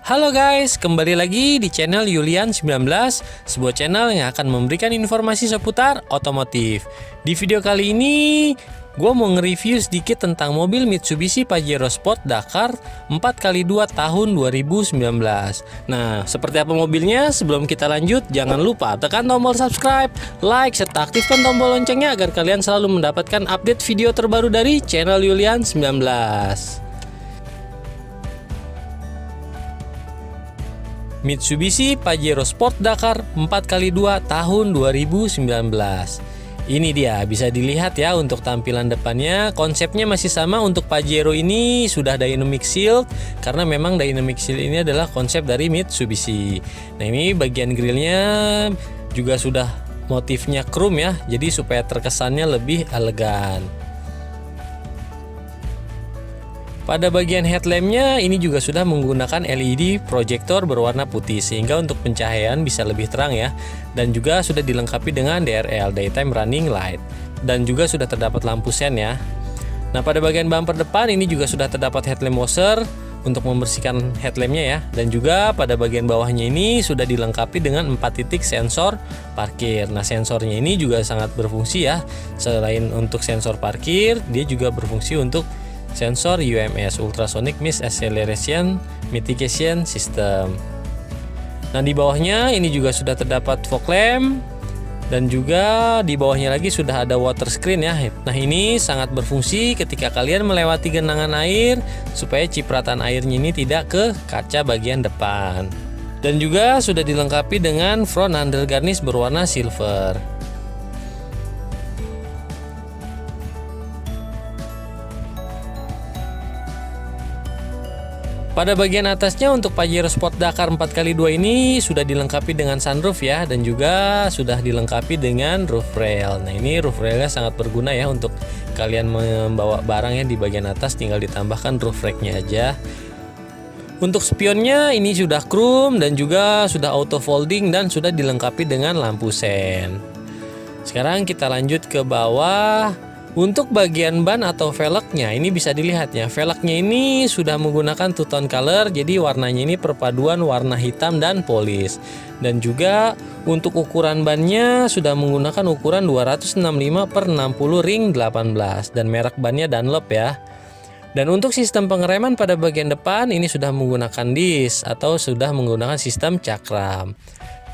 Halo guys, kembali lagi di channel Yulian19, sebuah channel yang akan memberikan informasi seputar otomotif. Di video kali ini, gue mau nge-review sedikit tentang mobil Mitsubishi Pajero Sport Dakar 4x2 tahun 2019. Nah, seperti apa mobilnya? Sebelum kita lanjut, jangan lupa tekan tombol subscribe, like, serta aktifkan tombol loncengnya agar kalian selalu mendapatkan update video terbaru dari channel Yulian19. Mitsubishi Pajero Sport Dakar 4x2 tahun 2019. Ini dia, bisa dilihat ya untuk tampilan depannya. Konsepnya masih sama untuk Pajero ini, sudah dynamic shield karena memang dynamic shield ini adalah konsep dari Mitsubishi. Nah, ini bagian grillnya juga sudah motifnya chrome ya, jadi supaya terkesannya lebih elegan. Pada bagian headlampnya ini juga sudah menggunakan LED proyektor berwarna putih sehingga untuk pencahayaan bisa lebih terang ya. Dan juga sudah dilengkapi dengan DRL, Daytime Running Light. Dan juga sudah terdapat lampu sen ya. Nah, pada bagian bumper depan ini juga sudah terdapat headlamp washer untuk membersihkan headlampnya ya. Dan juga pada bagian bawahnya ini sudah dilengkapi dengan 4 titik sensor parkir. Nah, sensornya ini juga sangat berfungsi ya. Selain untuk sensor parkir, dia juga berfungsi untuk sensor UMS, Ultrasonic Mist Acceleration Mitigation System. Nah, di bawahnya ini juga sudah terdapat fog lamp dan juga di bawahnya lagi sudah ada water screen ya. Nah, ini sangat berfungsi ketika kalian melewati genangan air supaya cipratan airnya ini tidak ke kaca bagian depan. Dan juga sudah dilengkapi dengan front undergarnish berwarna silver. Pada bagian atasnya untuk Pajero Sport Dakar 4x2 ini sudah dilengkapi dengan sunroof ya, dan juga sudah dilengkapi dengan roof rail. Nah, ini roof railnya sangat berguna ya untuk kalian membawa barang ya di bagian atas, tinggal ditambahkan roof racknya aja. Untuk spionnya ini sudah chrome dan juga sudah auto folding dan sudah dilengkapi dengan lampu sen. Sekarang kita lanjut ke bawah. Untuk bagian ban atau velgnya ini bisa dilihat ya, velgnya ini sudah menggunakan two tone color, jadi warnanya ini perpaduan warna hitam dan polis. Dan juga untuk ukuran bannya sudah menggunakan ukuran 265/60 ring 18 dan merek bannya Dunlop ya. Dan untuk sistem pengereman pada bagian depan ini sudah menggunakan disc atau sudah menggunakan sistem cakram.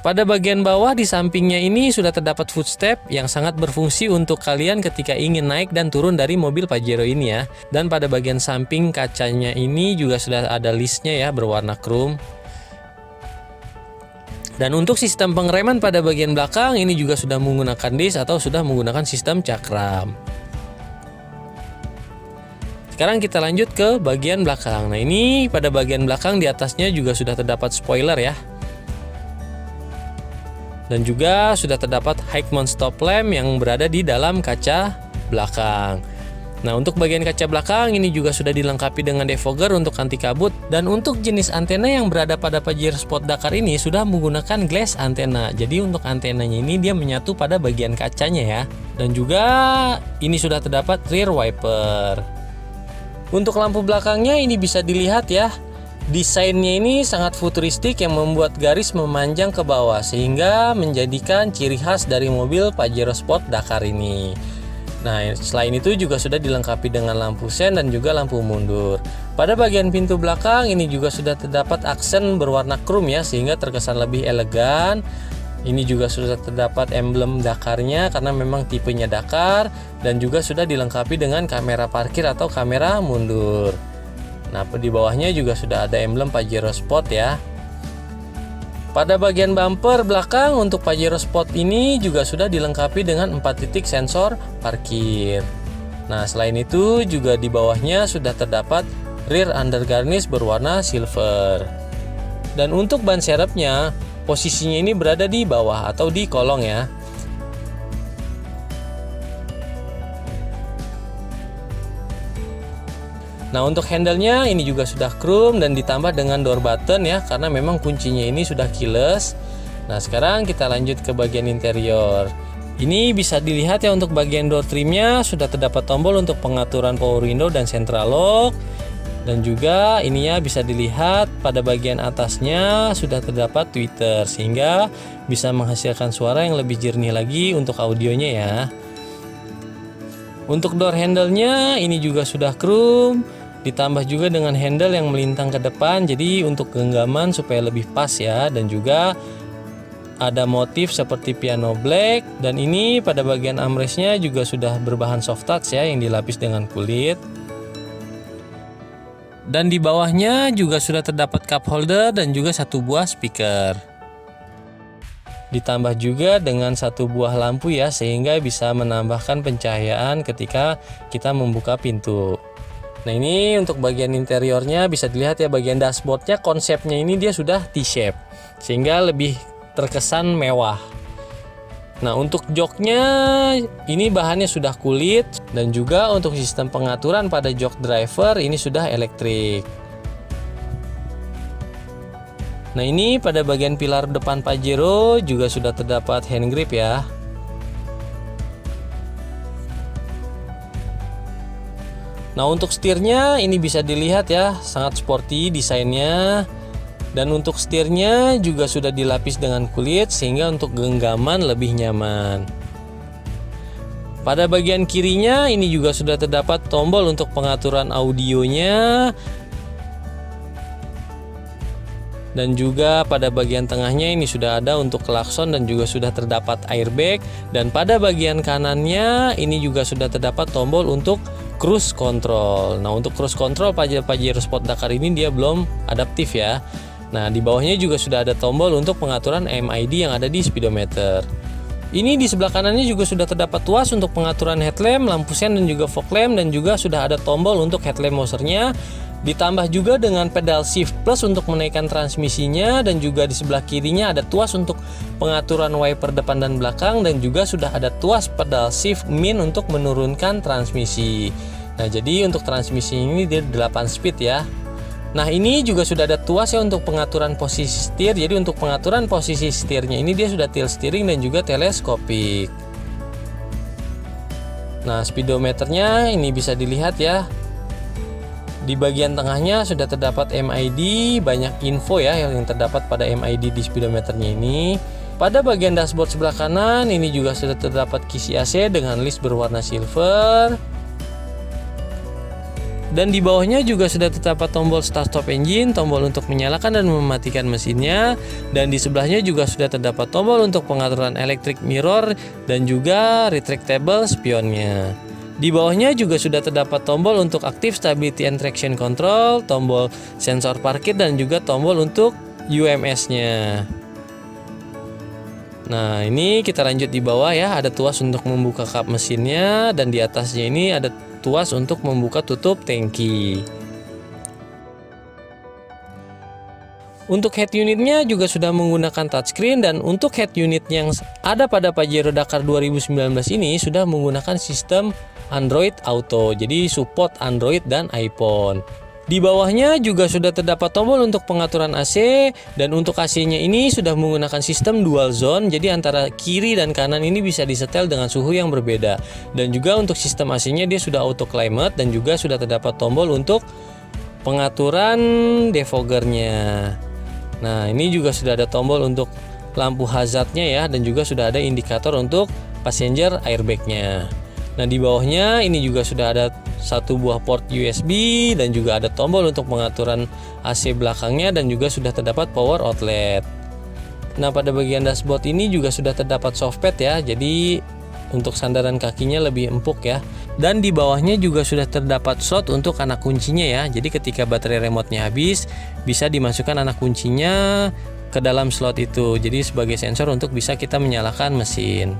Pada bagian bawah di sampingnya ini sudah terdapat footstep yang sangat berfungsi untuk kalian ketika ingin naik dan turun dari mobil Pajero ini ya. Dan pada bagian samping kacanya ini juga sudah ada listnya ya berwarna chrome. Dan untuk sistem pengereman pada bagian belakang ini juga sudah menggunakan disc atau sudah menggunakan sistem cakram. Sekarang kita lanjut ke bagian belakang. Nah, ini pada bagian belakang di atasnya juga sudah terdapat spoiler ya. Dan juga sudah terdapat high mount stop lamp yang berada di dalam kaca belakang. Nah, untuk bagian kaca belakang ini juga sudah dilengkapi dengan defogger untuk anti kabut. Dan untuk jenis antena yang berada pada Pajero Sport Dakar ini sudah menggunakan glass antena. Jadi untuk antenanya ini dia menyatu pada bagian kacanya ya. Dan juga ini sudah terdapat rear wiper. Untuk lampu belakangnya ini bisa dilihat ya. Desainnya ini sangat futuristik yang membuat garis memanjang ke bawah sehingga menjadikan ciri khas dari mobil Pajero Sport Dakar ini. Nah, selain itu juga sudah dilengkapi dengan lampu sen dan juga lampu mundur. Pada bagian pintu belakang ini juga sudah terdapat aksen berwarna chrome ya sehingga terkesan lebih elegan. Ini juga sudah terdapat emblem Dakarnya karena memang tipenya Dakar, dan juga sudah dilengkapi dengan kamera parkir atau kamera mundur. Nah, di bawahnya juga sudah ada emblem Pajero Sport ya. Pada bagian bumper belakang untuk Pajero Sport ini juga sudah dilengkapi dengan 4 titik sensor parkir. Nah, selain itu juga di bawahnya sudah terdapat rear undergarnish berwarna silver. Dan untuk ban serepnya posisinya ini berada di bawah atau di kolong ya. Nah, untuk handle-nya ini juga sudah chrome dan ditambah dengan door button ya, karena memang kuncinya ini sudah keyless. Nah, sekarang kita lanjut ke bagian interior. Ini bisa dilihat ya, untuk bagian door trimnya sudah terdapat tombol untuk pengaturan power window dan central lock. Dan juga ininya bisa dilihat pada bagian atasnya sudah terdapat tweeter sehingga bisa menghasilkan suara yang lebih jernih lagi untuk audionya ya. Untuk door handle-nya ini juga sudah chrome, ditambah juga dengan handle yang melintang ke depan, jadi untuk genggaman supaya lebih pas ya. Dan juga ada motif seperti piano black, dan ini pada bagian armrestnya juga sudah berbahan soft touch ya yang dilapis dengan kulit. Dan di bawahnya juga sudah terdapat cup holder dan juga satu buah speaker. Ditambah juga dengan satu buah lampu ya, sehingga bisa menambahkan pencahayaan ketika kita membuka pintu. Nah ini untuk bagian interiornya bisa dilihat ya, bagian dashboardnya konsepnya ini dia sudah T-shape sehingga lebih terkesan mewah. Nah untuk joknya ini bahannya sudah kulit, dan juga untuk sistem pengaturan pada jok driver ini sudah elektrik. Nah ini pada bagian pilar depan Pajero juga sudah terdapat hand grip ya. Nah untuk setirnya ini bisa dilihat ya, sangat sporty desainnya. Dan untuk setirnya juga sudah dilapis dengan kulit sehingga untuk genggaman lebih nyaman. Pada bagian kirinya ini juga sudah terdapat tombol untuk pengaturan audionya. Dan juga pada bagian tengahnya ini sudah ada untuk klakson dan juga sudah terdapat airbag. Dan pada bagian kanannya ini juga sudah terdapat tombol untuk cruise control. Nah untuk cruise control Pajero Sport Dakar ini dia belum adaptif ya. Nah di bawahnya juga sudah ada tombol untuk pengaturan MID yang ada di speedometer. Ini di sebelah kanannya juga sudah terdapat tuas untuk pengaturan headlamp, lampu sen dan juga fog lamp, dan juga sudah ada tombol untuk headlamp washernya. Ditambah juga dengan pedal shift plus untuk menaikkan transmisinya, dan juga di sebelah kirinya ada tuas untuk pengaturan wiper depan dan belakang, dan juga sudah ada tuas pedal shift min untuk menurunkan transmisi. Nah jadi untuk transmisi ini dia 8 speed ya. Nah ini juga sudah ada tuas ya untuk pengaturan posisi setir. Jadi untuk pengaturan posisi setirnya ini dia sudah tilt steering dan juga teleskopik. Nah speedometernya ini bisa dilihat ya. Di bagian tengahnya sudah terdapat MID, banyak info ya yang terdapat pada MID di speedometernya ini. Pada bagian dashboard sebelah kanan ini juga sudah terdapat kisi AC dengan list berwarna silver. Dan di bawahnya juga sudah terdapat tombol start stop engine, tombol untuk menyalakan dan mematikan mesinnya. Dan di sebelahnya juga sudah terdapat tombol untuk pengaturan electric mirror dan juga retractable spionnya. Di bawahnya juga sudah terdapat tombol untuk active stability and traction control, tombol sensor parkir, dan juga tombol untuk UMS-nya. Nah ini kita lanjut di bawah ya, ada tuas untuk membuka kap mesinnya, dan di atasnya ini ada tuas untuk membuka tutup tangki. Untuk head unitnya juga sudah menggunakan touchscreen, dan untuk head unit yang ada pada Pajero Dakar 2019 ini sudah menggunakan sistem Android Auto, jadi support Android dan iPhone. Di bawahnya juga sudah terdapat tombol untuk pengaturan AC, dan untuk AC-nya ini sudah menggunakan sistem dual zone, jadi antara kiri dan kanan ini bisa disetel dengan suhu yang berbeda. Dan juga untuk sistem AC-nya dia sudah auto climate, dan juga sudah terdapat tombol untuk pengaturan defoggernya. Nah ini juga sudah ada tombol untuk lampu hazardnya ya, dan juga sudah ada indikator untuk passenger airbagnya. Nah di bawahnya ini juga sudah ada satu buah port USB, dan juga ada tombol untuk pengaturan AC belakangnya, dan juga sudah terdapat power outlet. Nah pada bagian dashboard ini juga sudah terdapat softpad ya, jadi untuk sandaran kakinya lebih empuk ya. Dan di bawahnya juga sudah terdapat slot untuk anak kuncinya ya, jadi ketika baterai remote-nya habis bisa dimasukkan anak kuncinya ke dalam slot itu, jadi sebagai sensor untuk bisa kita menyalakan mesin.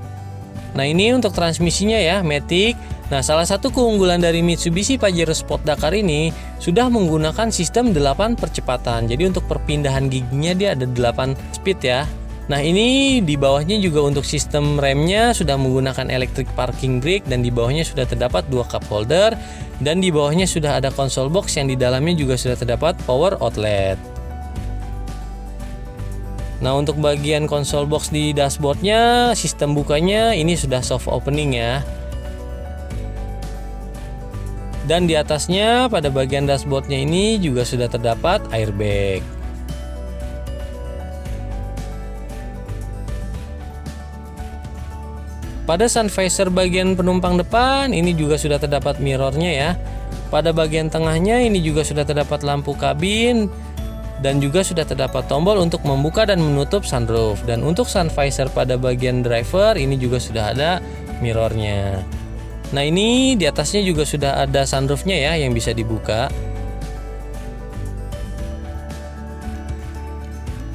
Nah ini untuk transmisinya ya, Matic. Nah salah satu keunggulan dari Mitsubishi Pajero Sport Dakar ini sudah menggunakan sistem 8 percepatan. Jadi untuk perpindahan giginya dia ada 8 speed ya. Nah ini di bawahnya juga untuk sistem remnya sudah menggunakan electric parking brake, dan di bawahnya sudah terdapat 2 cup holder, dan di bawahnya sudah ada console box yang di dalamnya juga sudah terdapat power outlet. Nah untuk bagian console box di dashboardnya, sistem bukanya ini sudah soft opening ya. Dan di atasnya pada bagian dashboardnya ini juga sudah terdapat airbag. Pada sun visor bagian penumpang depan ini juga sudah terdapat mirrornya ya. Pada bagian tengahnya ini juga sudah terdapat lampu kabin dan juga sudah terdapat tombol untuk membuka dan menutup sunroof. Dan untuk sun visor pada bagian driver ini juga sudah ada mirrornya. Nah, ini di atasnya juga sudah ada sunroofnya ya yang bisa dibuka.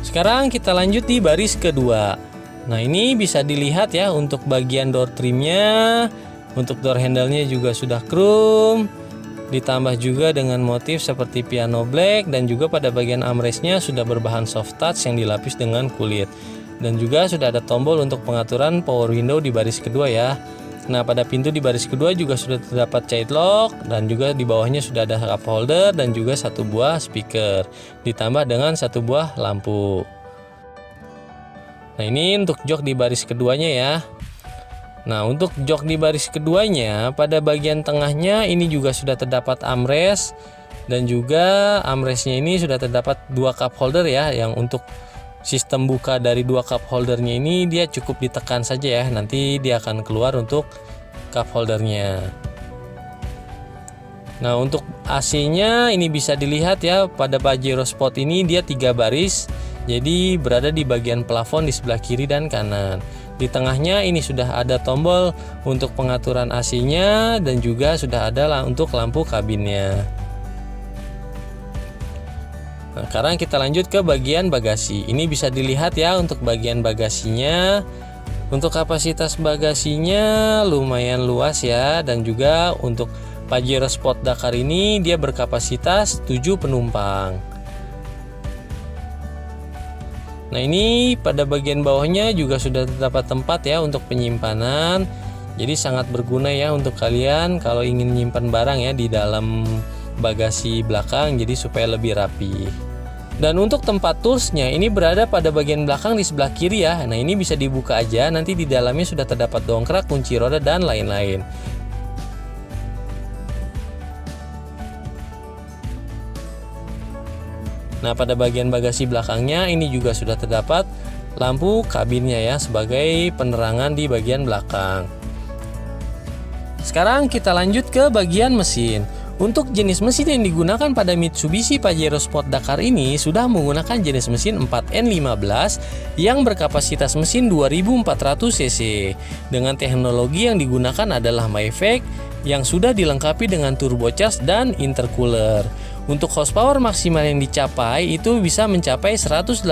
Sekarang kita lanjut di baris kedua. Nah, ini bisa dilihat ya untuk bagian door trimnya, untuk door handle-nya juga sudah chrome, ditambah juga dengan motif seperti piano black, dan juga pada bagian armrest-nya sudah berbahan soft touch yang dilapis dengan kulit. Dan juga sudah ada tombol untuk pengaturan power window di baris kedua ya. Nah, pada pintu di baris kedua juga sudah terdapat child lock, dan juga di bawahnya sudah ada cup holder dan juga satu buah speaker, ditambah dengan satu buah lampu. Nah, ini untuk jok di baris keduanya ya. Nah, untuk jok di baris keduanya pada bagian tengahnya ini juga sudah terdapat armrest, dan juga armrestnya ini sudah terdapat dua cup holder ya. Yang untuk sistem buka dari dua cup holdernya ini dia cukup ditekan saja ya, nanti dia akan keluar untuk cup holdernya. Nah, untuk AC-nya ini bisa dilihat ya, pada Pajero Sport ini dia 3 baris. Jadi berada di bagian plafon di sebelah kiri dan kanan. Di tengahnya ini sudah ada tombol untuk pengaturan AC-nya, dan juga sudah ada untuk lampu kabinnya. Nah, sekarang kita lanjut ke bagian bagasi. Ini bisa dilihat ya untuk bagian bagasinya. Untuk kapasitas bagasinya lumayan luas ya, dan juga untuk Pajero Sport Dakar ini dia berkapasitas 7 penumpang. Nah, ini pada bagian bawahnya juga sudah terdapat tempat ya untuk penyimpanan. Jadi sangat berguna ya untuk kalian kalau ingin menyimpan barang ya di dalam bagasi belakang, jadi supaya lebih rapi. Dan untuk tempat toolsnya ini berada pada bagian belakang di sebelah kiri ya. Nah, ini bisa dibuka aja, nanti di dalamnya sudah terdapat dongkrak, kunci roda, dan lain-lain. Nah, pada bagian bagasi belakangnya ini juga sudah terdapat lampu kabinnya ya sebagai penerangan di bagian belakang. Sekarang kita lanjut ke bagian mesin. Untuk jenis mesin yang digunakan pada Mitsubishi Pajero Sport Dakar ini sudah menggunakan jenis mesin 4N15 yang berkapasitas mesin 2400 cc. Dengan teknologi yang digunakan adalah Mayfect yang sudah dilengkapi dengan turbocharged dan intercooler. Untuk horsepower maksimal yang dicapai itu bisa mencapai 181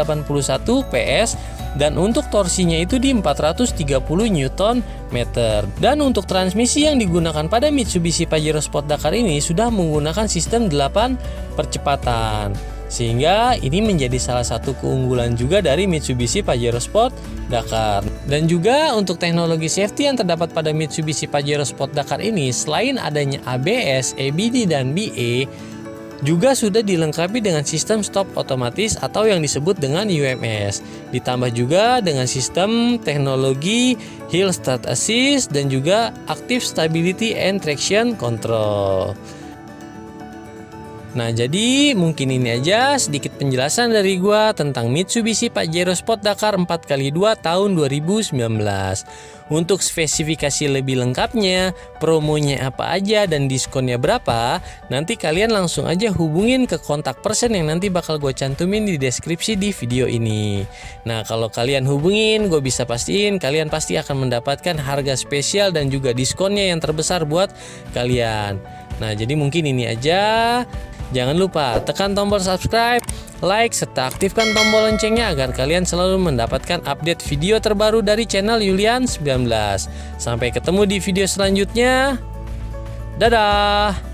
PS, dan untuk torsinya itu di 430 Nm. Dan untuk transmisi yang digunakan pada Mitsubishi Pajero Sport Dakar ini sudah menggunakan sistem 8 percepatan. Sehingga ini menjadi salah satu keunggulan juga dari Mitsubishi Pajero Sport Dakar. Dan juga untuk teknologi safety yang terdapat pada Mitsubishi Pajero Sport Dakar ini, selain adanya ABS, EBD, dan BE, juga sudah dilengkapi dengan sistem stop otomatis atau yang disebut dengan UMS. Ditambah juga dengan sistem teknologi Hill Start Assist dan juga Active Stability and Traction Control. Nah, jadi mungkin ini aja sedikit penjelasan dari gua tentang Mitsubishi Pajero Sport Dakar 4x2 tahun 2019. Untuk spesifikasi lebih lengkapnya, promonya apa aja dan diskonnya berapa, nanti kalian langsung aja hubungin ke kontak person yang nanti bakal gue cantumin di deskripsi di video ini. Nah, kalau kalian hubungin, gue bisa pastiin kalian pasti akan mendapatkan harga spesial dan juga diskonnya yang terbesar buat kalian. Nah, jadi mungkin ini aja. Jangan lupa tekan tombol subscribe, like, serta aktifkan tombol loncengnya agar kalian selalu mendapatkan update video terbaru dari channel Yulian 19. Sampai ketemu di video selanjutnya. Dadah!